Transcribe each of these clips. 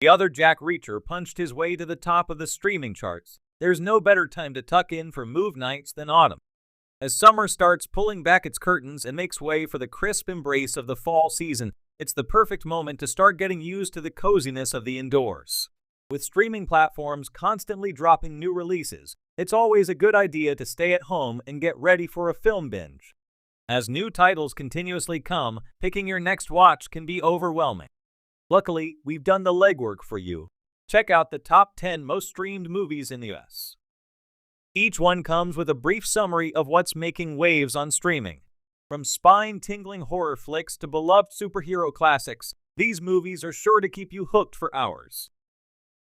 The other Jack Reacher punched his way to the top of the streaming charts. There's no better time to tuck in for move nights than autumn. As summer starts pulling back its curtains and makes way for the crisp embrace of the fall season, it's the perfect moment to start getting used to the coziness of the indoors. With streaming platforms constantly dropping new releases, it's always a good idea to stay at home and get ready for a film binge. As new titles continuously come, picking your next watch can be overwhelming. Luckily, we've done the legwork for you. Check out the top 10 most streamed movies in the US. Each one comes with a brief summary of what's making waves on streaming. From spine-tingling horror flicks to beloved superhero classics, these movies are sure to keep you hooked for hours.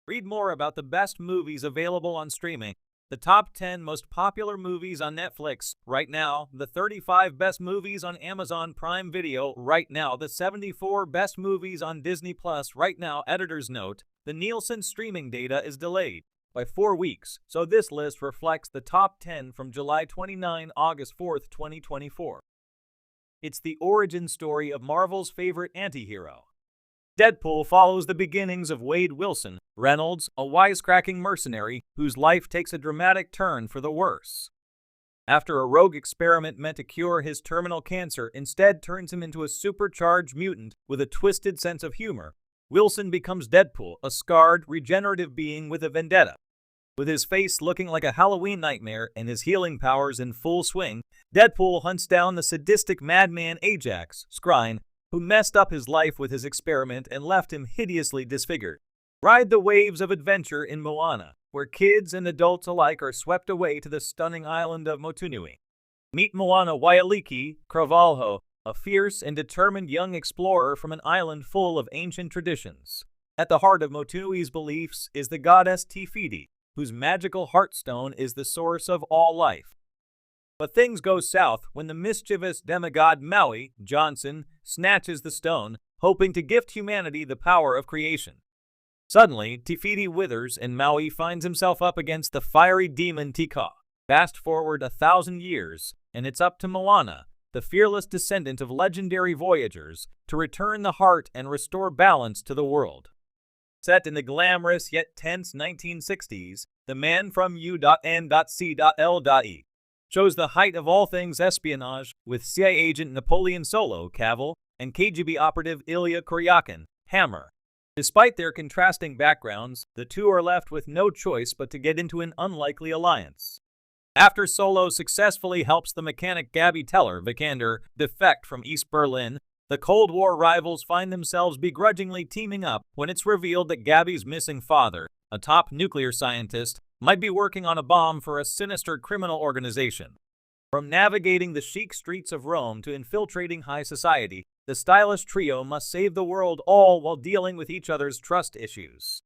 Read more about the best movies available on streaming, the top 10 most popular movies on Netflix right now, the 35 best movies on Amazon Prime Video right now, the 74 best movies on Disney Plus right now. Editor's note: the Nielsen streaming data is delayed by 4 weeks, so this list reflects the top 10 from July 29, August 4, 2024. It's the origin story of Marvel's favorite antihero. Deadpool follows the beginnings of Wade Wilson Reynolds, a wisecracking mercenary whose life takes a dramatic turn for the worse. After a rogue experiment meant to cure his terminal cancer instead turns him into a supercharged mutant with a twisted sense of humor, Wilson becomes Deadpool, a scarred, regenerative being with a vendetta. With his face looking like a Halloween nightmare and his healing powers in full swing, Deadpool hunts down the sadistic madman Ajax Scrine, who messed up his life with his experiment and left him hideously disfigured. Ride the waves of adventure in Moana, where kids and adults alike are swept away to the stunning island of Motunui. Meet Moana Waialiki Cravalho, a fierce and determined young explorer from an island full of ancient traditions. At the heart of Motunui's beliefs is the goddess Te Fiti, whose magical heartstone is the source of all life. But things go south when the mischievous demigod Maui Johnson snatches the stone, hoping to gift humanity the power of creation. Suddenly, Te Fiti withers and Maui finds himself up against the fiery demon Tika. Fast forward 1,000 years, and it's up to Moana, the fearless descendant of legendary voyagers, to return the heart and restore balance to the world. Set in the glamorous yet tense 1960s, The Man from U.N.C.L.E. shows the height of all things espionage, with CIA agent Napoleon Solo Cavill and KGB operative Ilya Kuryakin Hammer. Despite their contrasting backgrounds, the two are left with no choice but to get into an unlikely alliance. After Solo successfully helps the mechanic Gabby Teller Vikander defect from East Berlin, the Cold War rivals find themselves begrudgingly teaming up when it's revealed that Gabby's missing father, a top nuclear scientist, might be working on a bomb for a sinister criminal organization. From navigating the chic streets of Rome to infiltrating high society, the stylish trio must save the world, all while dealing with each other's trust issues.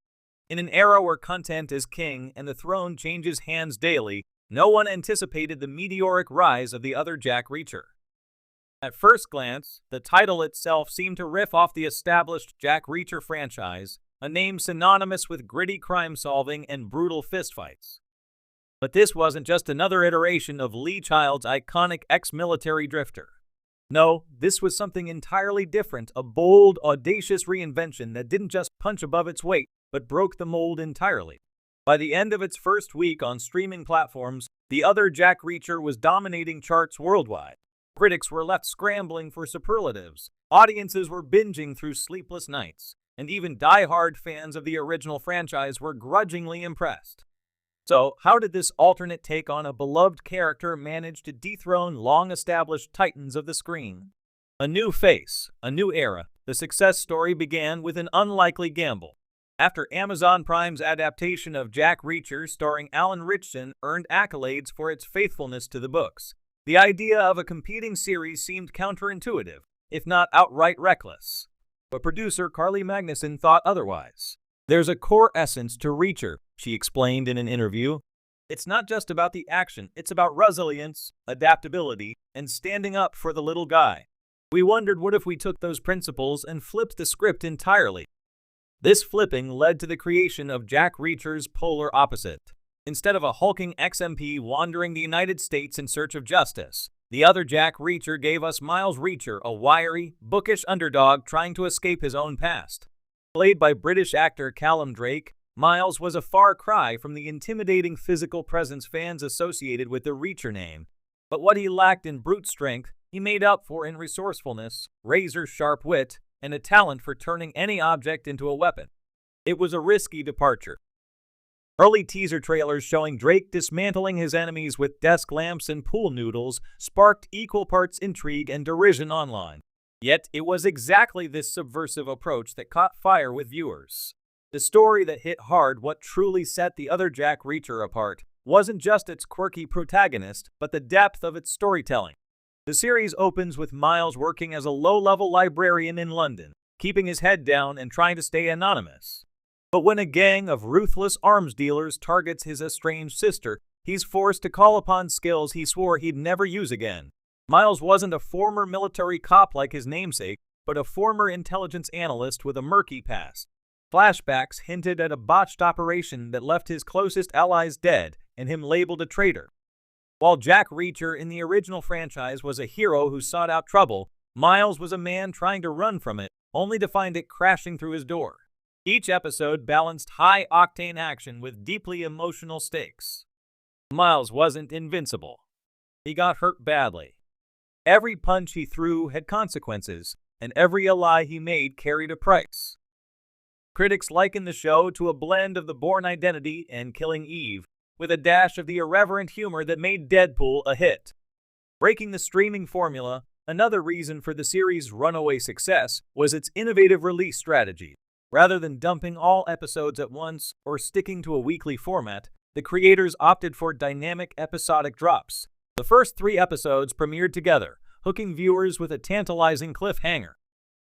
In an era where content is king and the throne changes hands daily, no one anticipated the meteoric rise of the other Jack Reacher. At first glance, the title itself seemed to riff off the established Jack Reacher franchise, a name synonymous with gritty crime-solving and brutal fistfights. But this wasn't just another iteration of Lee Child's iconic ex-military drifter. No, this was something entirely different, a bold, audacious reinvention that didn't just punch above its weight, but broke the mold entirely. By the end of its first week on streaming platforms, the other Jack Reacher was dominating charts worldwide. Critics were left scrambling for superlatives, audiences were binging through sleepless nights, and even die-hard fans of the original franchise were grudgingly impressed. So, how did this alternate take on a beloved character manage to dethrone long-established titans of the screen? A new face, a new era. The success story began with an unlikely gamble. After Amazon Prime's adaptation of Jack Reacher starring Alan Ritchson earned accolades for its faithfulness to the books, the idea of a competing series seemed counterintuitive, if not outright reckless. But producer Carly Magnuson thought otherwise. There's a core essence to Reacher, she explained in an interview. It's not just about the action, it's about resilience, adaptability, and standing up for the little guy. We wondered what if we took those principles and flipped the script entirely. This flipping led to the creation of Jack Reacher's polar opposite. Instead of a hulking ex-MP wandering the United States in search of justice, the other Jack Reacher gave us Miles Reacher, a wiry, bookish underdog trying to escape his own past. Played by British actor Callum Drake, Miles was a far cry from the intimidating physical presence fans associated with the Reacher name. But what he lacked in brute strength, he made up for in resourcefulness, razor-sharp wit, and a talent for turning any object into a weapon. It was a risky departure. Early teaser trailers showing Drake dismantling his enemies with desk lamps and pool noodles sparked equal parts intrigue and derision online. Yet, it was exactly this subversive approach that caught fire with viewers. The story that hit hard what truly set the other Jack Reacher apart wasn't just its quirky protagonist, but the depth of its storytelling. The series opens with Miles working as a low-level librarian in London, keeping his head down and trying to stay anonymous. But when a gang of ruthless arms dealers targets his estranged sister, he's forced to call upon skills he swore he'd never use again. Miles wasn't a former military cop like his namesake, but a former intelligence analyst with a murky past. Flashbacks hinted at a botched operation that left his closest allies dead and him labeled a traitor. While Jack Reacher in the original franchise was a hero who sought out trouble, Miles was a man trying to run from it, only to find it crashing through his door. Each episode balanced high-octane action with deeply emotional stakes. Miles wasn't invincible. He got hurt badly. Every punch he threw had consequences, and every ally he made carried a price. Critics liken the show to a blend of The Bourne Identity and Killing Eve, with a dash of the irreverent humor that made Deadpool a hit. Breaking the streaming formula, another reason for the series' runaway success was its innovative release strategy. Rather than dumping all episodes at once or sticking to a weekly format, the creators opted for dynamic episodic drops. The first 3 episodes premiered together, hooking viewers with a tantalizing cliffhanger.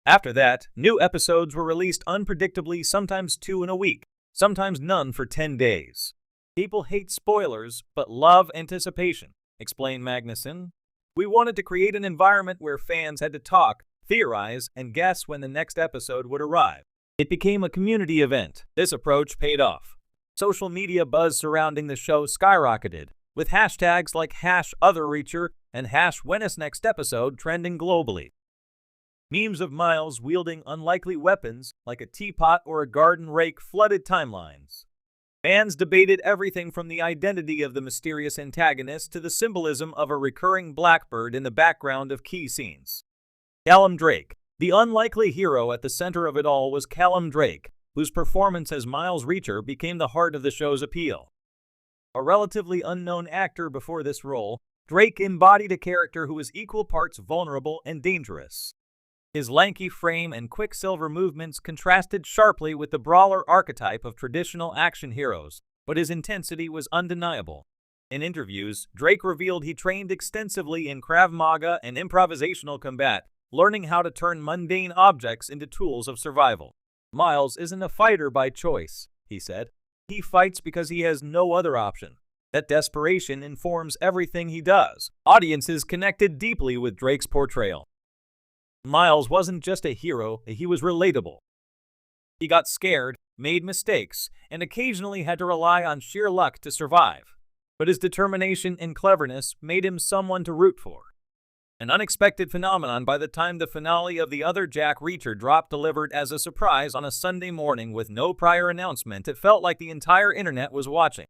After that, new episodes were released unpredictably, sometimes 2 in a week, sometimes none for 10 days. People hate spoilers, but love anticipation, explained Magnuson. We wanted to create an environment where fans had to talk, theorize, and guess when the next episode would arrive. It became a community event. This approach paid off. Social media buzz surrounding the show skyrocketed, with hashtags like #OtherReacher and #WhenIsNextEpisode trending globally. Memes of Miles wielding unlikely weapons like a teapot or a garden rake flooded timelines. Fans debated everything from the identity of the mysterious antagonist to the symbolism of a recurring blackbird in the background of key scenes. Callum Drake. The unlikely hero at the center of it all was Callum Drake, whose performance as Miles Reacher became the heart of the show's appeal. A relatively unknown actor before this role, Drake embodied a character who was equal parts vulnerable and dangerous. His lanky frame and quicksilver movements contrasted sharply with the brawler archetype of traditional action heroes, but his intensity was undeniable. In interviews, Drake revealed he trained extensively in Krav Maga and improvisational combat, learning how to turn mundane objects into tools of survival. Miles isn't a fighter by choice, he said. He fights because he has no other option. That desperation informs everything he does. Audiences connected deeply with Drake's portrayal. Miles wasn't just a hero, he was relatable. He got scared, made mistakes, and occasionally had to rely on sheer luck to survive. But his determination and cleverness made him someone to root for. An unexpected phenomenon by the time the finale of The Other Jack Reacher dropped, delivered as a surprise on a Sunday morning with no prior announcement. It felt like the entire internet was watching.